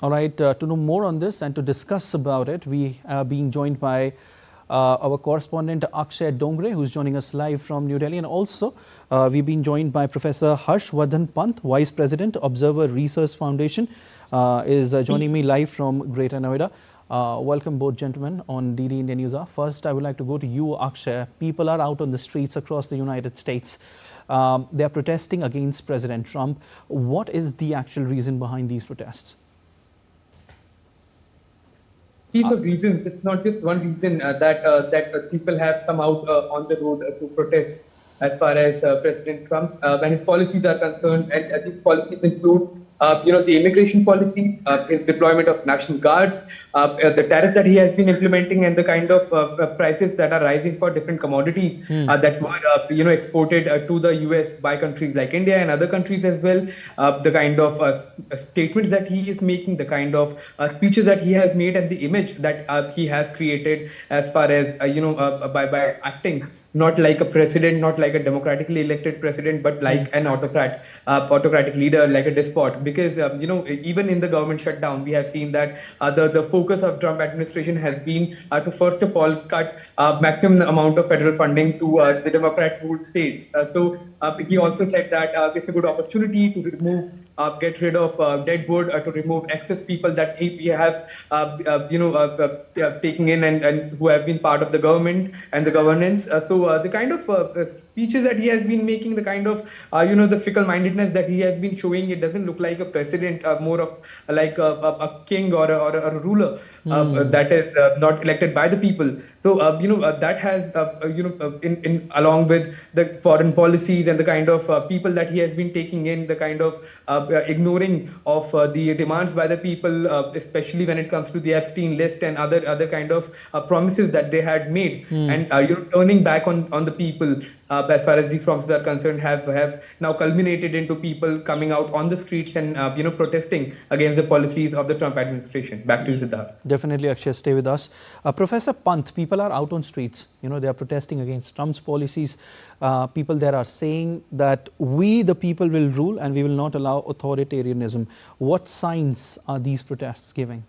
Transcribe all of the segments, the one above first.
All right, to know more on this and to discuss about it, we are being joined by our correspondent Akshay Dongre, who's joining us live from New Delhi. And also, we've been joined by Professor Harshvardhan Pant, Vice President, Observer Research Foundation, is joining me live from Greater Noida. Welcome both gentlemen on DD India News Hour. First, I would like to go to you, Akshay. People are out on the streets across the United States. They are protesting against President Trump. What is the actual reason behind these protests? Piece of reasons. It's not just one reason that people have come out on the road to protest as far as President Trump and his policies are concerned. And these policies include, the immigration policy, his deployment of National Guards, the tariffs that he has been implementing, and the kind of prices that are rising for different commodities that were, exported to the U.S. by countries like India and other countries as well. The kind of statements that he is making, the kind of speeches that he has made, and the image that he has created as far as by acting not like a president, not like a democratically elected president, but like an autocratic leader, like a despot. Because even in the government shutdown, we have seen that the focus of Trump administration has been to first of all cut maximum amount of federal funding to the Democrat-ruled states. So he also said that it's a good opportunity to remove. Get rid of dead wood, to remove excess people that we have, taken in and who have been part of the government and the governance. So the kind of speeches that he has been making, the kind of, the fickle-mindedness that he has been showing, it doesn't look like a president, more of like a king or a ruler that is not elected by the people. So, that has, in along with the foreign policies and the kind of people that he has been taking in, the kind of ignoring of the demands by the people, especially when it comes to the Epstein list and other kind of promises that they had made, and turning back on the people. As far as these promises are concerned, have now culminated into people coming out on the streets and protesting against the policies of the Trump administration. Back to you, Siddharth. Definitely, Akshay, stay with us. Professor Pant, people are out on streets. They are protesting against Trump's policies. People there are saying that we, the people, will rule and we will not allow authoritarianism. What signs are these protests giving?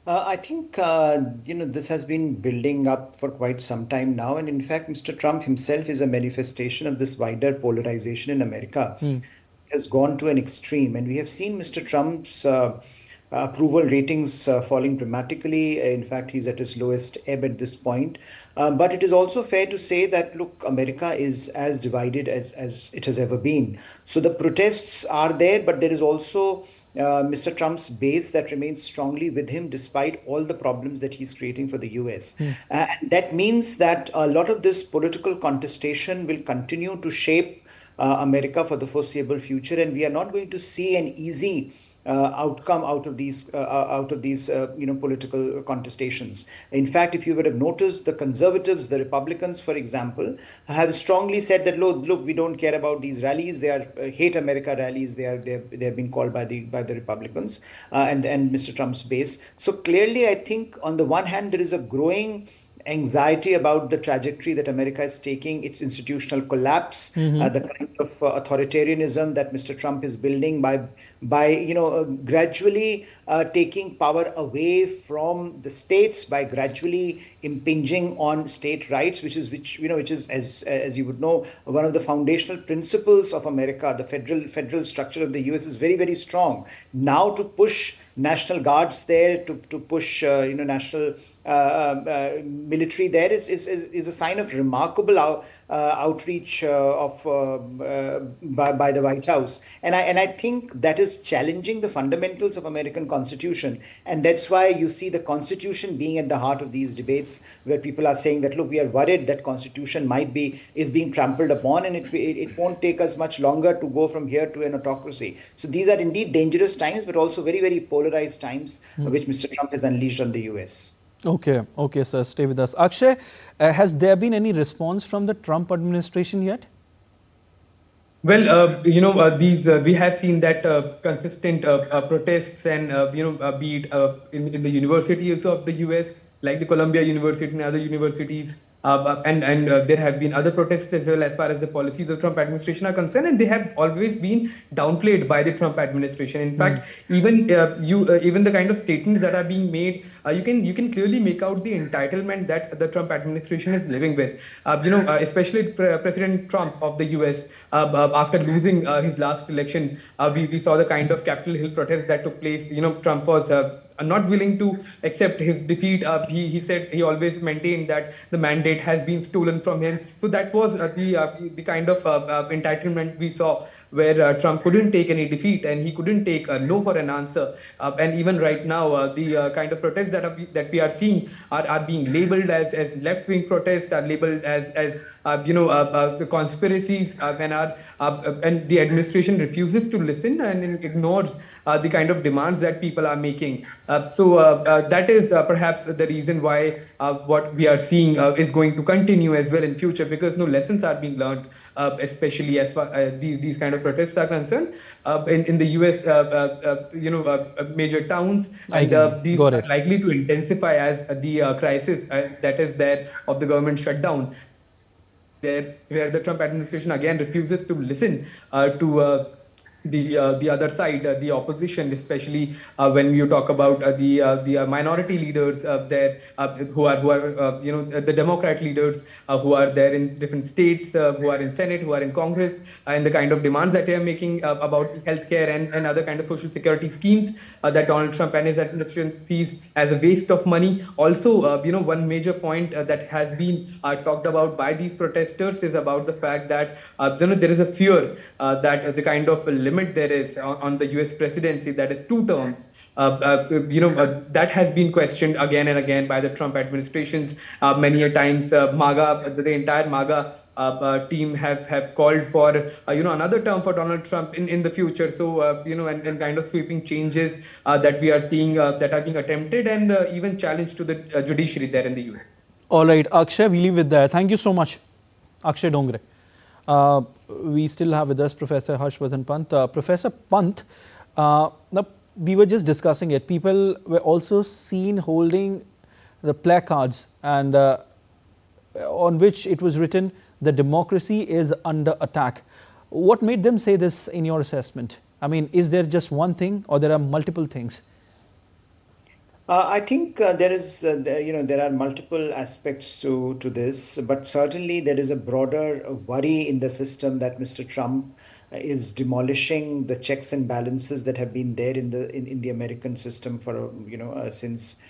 I think, this has been building up for quite some time now. And in fact, Mr. Trump himself is a manifestation of this wider polarization in America. It has gone to an extreme. And we have seen Mr. Trump's approval ratings falling dramatically. In fact, he's at his lowest ebb at this point. But it is also fair to say that, look, America is as divided as it has ever been. So the protests are there, but there is also Mr. Trump's base that remains strongly with him despite all the problems that he's creating for the US. And that means that a lot of this political contestation will continue to shape America for the foreseeable future. And we are not going to see an easy outcome out of these political contestations. In fact, if you would have noticed, the conservatives, the Republicans, for example, have strongly said that look, we don't care about these rallies. They are hate America rallies. They have been called by the Republicans and Mr. Trump's base. So clearly, I think on the one hand, there is a growing anxiety about the trajectory that America is taking, its institutional collapse, the kind of authoritarianism that Mr. Trump is building by gradually taking power away from the states, by gradually impinging on state rights, which is as you would know, one of the foundational principles of America. The federal structure of the US is very, very strong. Now to push National Guards there, to push national military there is a sign of remarkable outreach by the White House, and I think that is challenging the fundamentals of American Constitution, and that's why you see the Constitution being at the heart of these debates, where people are saying that look, we are worried that Constitution is being trampled upon, and it won't take us much longer to go from here to an autocracy. So these are indeed dangerous times, but also very, very polarized times, which Mr. Trump has unleashed on the US. Okay, sir, stay with us. Akshay, has there been any response from the Trump administration yet? Well, we have seen that consistent protests and, be it in the universities of the US, like the Columbia University and other universities, and there have been other protests as well as far as the policies of the Trump administration are concerned, and they have always been downplayed by the Trump administration. In fact, even the kind of statements that are being made, you can clearly make out the entitlement that the Trump administration is living with. Especially President Trump of the U.S. After losing his last election, we saw the kind of Capitol Hill protests that took place. Trump was not willing to accept his defeat. He said he always maintained that the mandate has been stolen from him. So that was the kind of entitlement we saw, where Trump couldn't take any defeat and he couldn't take a no for an answer. And even right now, the kind of protests that we are seeing are being labeled as left-wing protests, are labeled as conspiracies, and the administration refuses to listen and ignores the kind of demands that people are making. So that is perhaps the reason why what we are seeing is going to continue as well in future, because no lessons are being learned, especially as far as these kind of protests are concerned in the U.S. Major towns, and these Got are it. likely to intensify as the crisis that is there of the government shutdown, where the Trump administration again refuses to listen to the other side, the opposition, especially when you talk about the minority leaders there, who are the Democrat leaders who are there in different states, who are in Senate, who are in Congress, and the kind of demands that they are making about healthcare and other kind of social security schemes that Donald Trump and his administration sees as a waste of money. Also, one major point that has been talked about by these protesters is about the fact that there is a fear that the kind of limit there is on the US presidency, that is 2 terms. That has been questioned again and again by the Trump administrations. Many a times, the entire MAGA team have called for another term for Donald Trump in the future. So and kind of sweeping changes that we are seeing that are being attempted and even challenged to the judiciary there in the US. All right, Akshay, we leave with that. Thank you so much, Akshay Dongre. We still have with us Professor Harshvardhan Pant. Professor Pant, now we were just discussing it. People were also seen holding the placards and on which it was written, "The democracy is under attack." What made them say this in your assessment? I mean, is there just one thing or there are multiple things? I think there are multiple aspects to this, but certainly there is a broader worry in the system that Mr. Trump is demolishing the checks and balances that have been there in the American system for since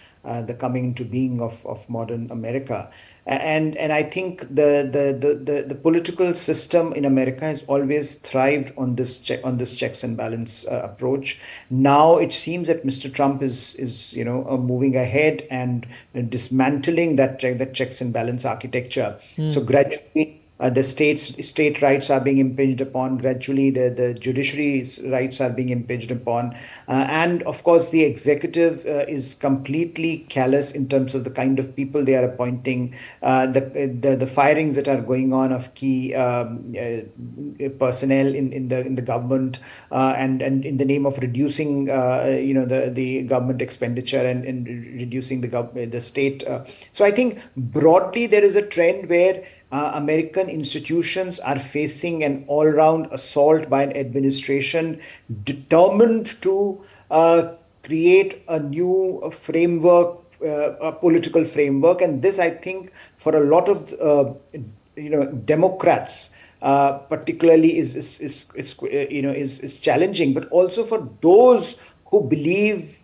the coming into being of modern America. And I think the political system in America has always thrived on this checks and balance approach. Now it seems that Mr. Trump is moving ahead and dismantling that checks and balance architecture. So gradually the state rights are being impinged upon. Gradually, the judiciary's rights are being impinged upon, and of course, the executive is completely callous in terms of the kind of people they are appointing, the firings that are going on of key personnel in the government, and in the name of reducing the government expenditure and reducing the state. So I think broadly there is a trend where American institutions are facing an all-round assault by an administration determined to create a new framework, a political framework, and this, I think, for a lot of Democrats, particularly is challenging, but also for those who believe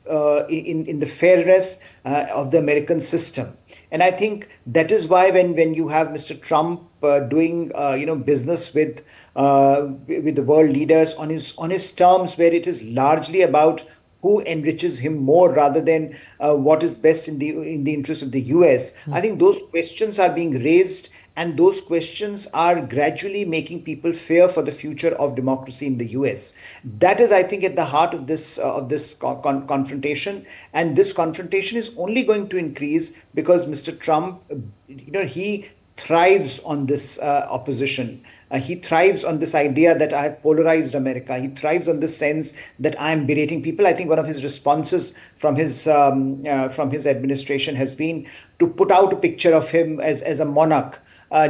in the fairness of the American system. And I think that is why when you have Mr. Trump doing business with the world leaders on his terms, where it is largely about who enriches him more rather than what is best in the interest of the US. I think those questions are being raised, and those questions are gradually making people fear for the future of democracy in the US. That is, I think, at the heart of this confrontation. And this confrontation is only going to increase because Mr. Trump, he thrives on this opposition. He thrives on this idea that I have polarized America. He thrives on this sense that I am berating people. I think one of his responses from his administration has been to put out a picture of him as a monarch.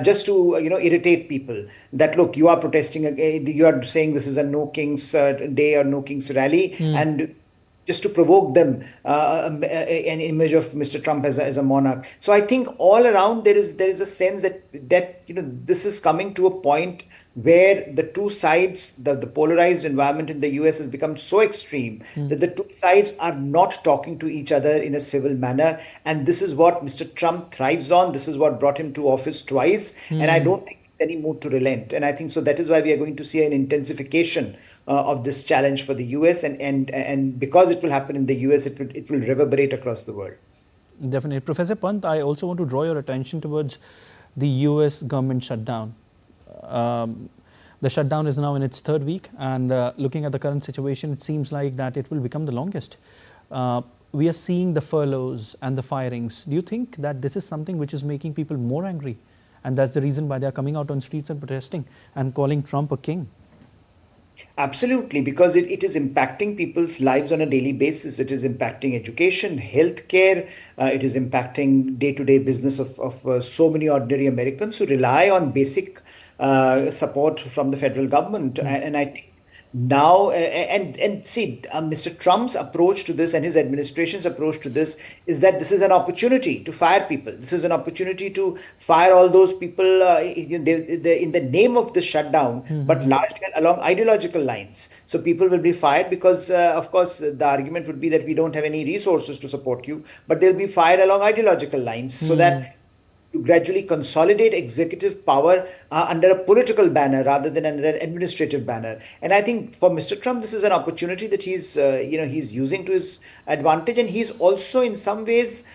Just to irritate people, that look, you are protesting, you are saying this is a no king's day or no king's rally, and just to provoke them, an image of Mr. Trump as a monarch. So I think all around there is a sense that this is coming to a point where the two sides, the polarized environment in the US has become so extreme that the two sides are not talking to each other in a civil manner. And this is what Mr. Trump thrives on. This is what brought him to office twice. And I don't think there's any mood to relent. And I think so that is why we are going to see an intensification of this challenge for the US. And because it will happen in the US, it will reverberate across the world. Definitely. Professor Pant, I also want to draw your attention towards the US government shutdown. The shutdown is now in its third week, and looking at the current situation, it seems like that it will become the longest. We are seeing the furloughs and the firings. Do you think that this is something which is making people more angry, and that's the reason why they are coming out on streets and protesting and calling Trump a king? Absolutely, because it is impacting people's lives on a daily basis. It is impacting education, healthcare. It is impacting day-to-day business of so many ordinary Americans who rely on basic support from the federal government. And I think now, and see, Mr. Trump's approach to this and his administration's approach to this is that this is an opportunity to fire people. This is an opportunity to fire all those people in the name of the shutdown, but largely along ideological lines. So people will be fired because, of course, the argument would be that we don't have any resources to support you, but they'll be fired along ideological lines so that to gradually consolidate executive power under a political banner rather than under an administrative banner. And I think for Mr. Trump, this is an opportunity that he's using to his advantage, and he's also in some ways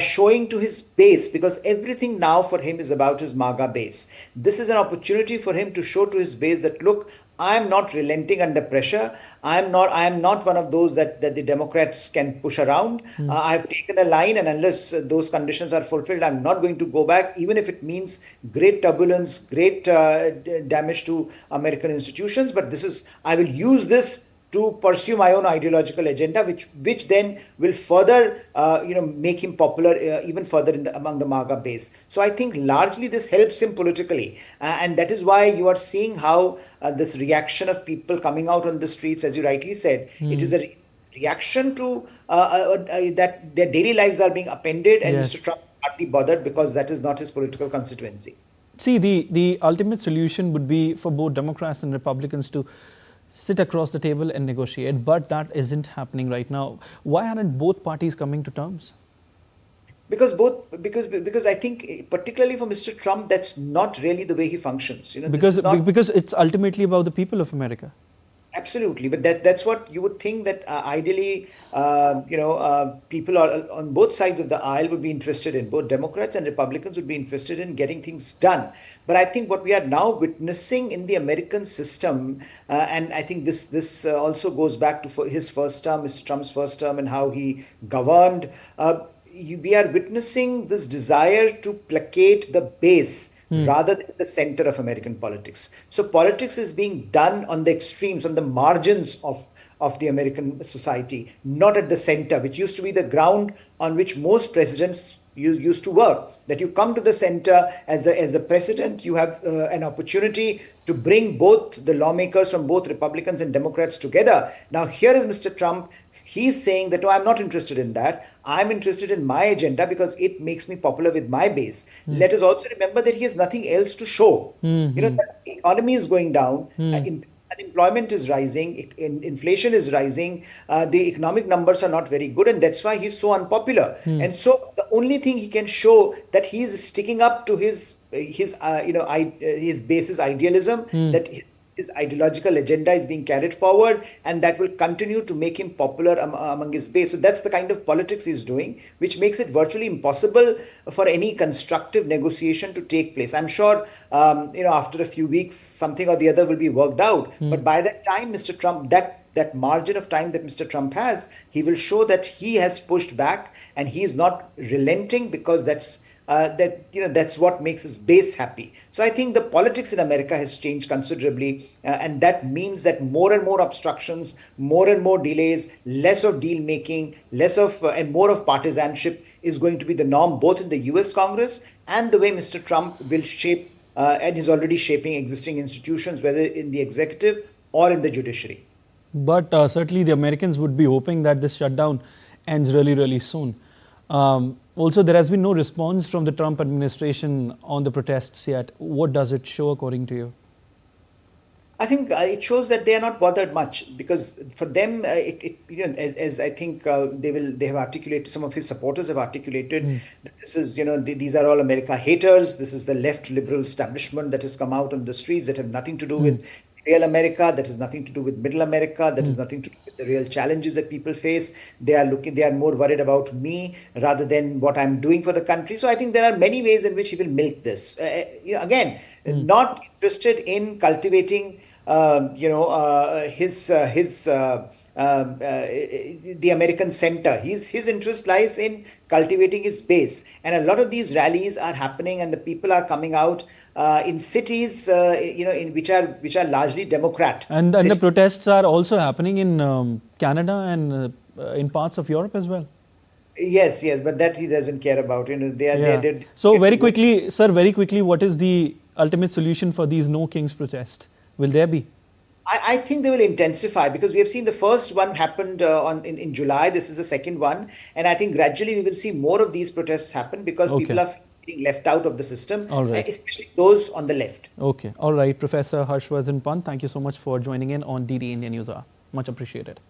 showing to his base, because everything now for him is about his MAGA base. This is an opportunity for him to show to his base that, look, I am not relenting under pressure. I am not one of those that the Democrats can push around. I have taken a line, and unless those conditions are fulfilled, I'm not going to go back, even if it means great turbulence, great damage to American institutions. But I will use this to pursue my own ideological agenda, which then will further, make him popular even further among the MAGA base. So I think largely this helps him politically, and that is why you are seeing how this reaction of people coming out on the streets, as you rightly said, it is a reaction to that their daily lives are being upended, and Mr. Trump is hardly bothered because that is not his political constituency. See, the ultimate solution would be for both Democrats and Republicans to sit across the table and negotiate, but that isn't happening right now. Why aren't both parties coming to terms? Because I think particularly for Mr. Trump, that's not really the way he functions. Because it's ultimately about the people of America. Absolutely, but that's what you would think, that ideally, people are on both sides of the aisle would be interested in. Both Democrats and Republicans would be interested in getting things done. But I think what we are now witnessing in the American system, and I think this also goes back to his first term, Mr. Trump's first term, and how he governed. We are witnessing this desire to placate the base rather than the center of American politics. So politics is being done on the extremes, on the margins of the American society, not at the center, which used to be the ground on which most presidents used to work. That you come to the center as a president, you have an opportunity to bring both the lawmakers from both Republicans and Democrats together. Now here is Mr. Trump. He's saying that, no, I'm not interested in that. I'm interested in my agenda because it makes me popular with my base. Let us also remember that he has nothing else to show. The economy is going down. Unemployment is rising, inflation is rising, the economic numbers are not very good, and that's why he's so unpopular. And so the only thing he can show that he is sticking up to his base's idealism, that his ideological agenda is being carried forward, and that will continue to make him popular among his base. So that's the kind of politics he's doing, which makes it virtually impossible for any constructive negotiation to take place. I'm sure, after a few weeks, something or the other will be worked out. But by that time, Mr. Trump, that margin of time that Mr. Trump has, he will show that he has pushed back and he is not relenting, because that's that's what makes his base happy. So I think the politics in America has changed considerably, and that means that more and more obstructions, more and more delays, less of deal making, less of and more of partisanship is going to be the norm both in the US Congress and the way Mr. Trump will shape and is already shaping existing institutions, whether in the executive or in the judiciary. But certainly the Americans would be hoping that this shutdown ends really, really soon. Also, there has been no response from the Trump administration on the protests yet. What does it show according to you? I think it shows that they are not bothered much, because for them, as I think they have articulated, some of his supporters have articulated, that this is, these are all America haters. This is the left liberal establishment that has come out on the streets that have nothing to do with real America, that has nothing to do with middle America, that has nothing to do with the real challenges that people face. They are more worried about me rather than what I'm doing for the country. So I think there are many ways in which he will milk this. Again, not interested in cultivating, the American center. His interest lies in cultivating his base, and a lot of these rallies are happening, and the people are coming out in cities, in which are largely Democrat. And the protests are also happening in Canada and in parts of Europe as well. Yes, but that he doesn't care about. So very quickly, sir, what is the ultimate solution for these No Kings protests? Will there be? I think they will intensify, because we have seen the first one happened in July. This is the second one. And I think gradually we will see more of these protests happen, because people are being left out of the system, especially those on the left. Okay. All right. Professor Harshvardhan Pant, thank you so much for joining in on DD India News Hour. Much appreciated.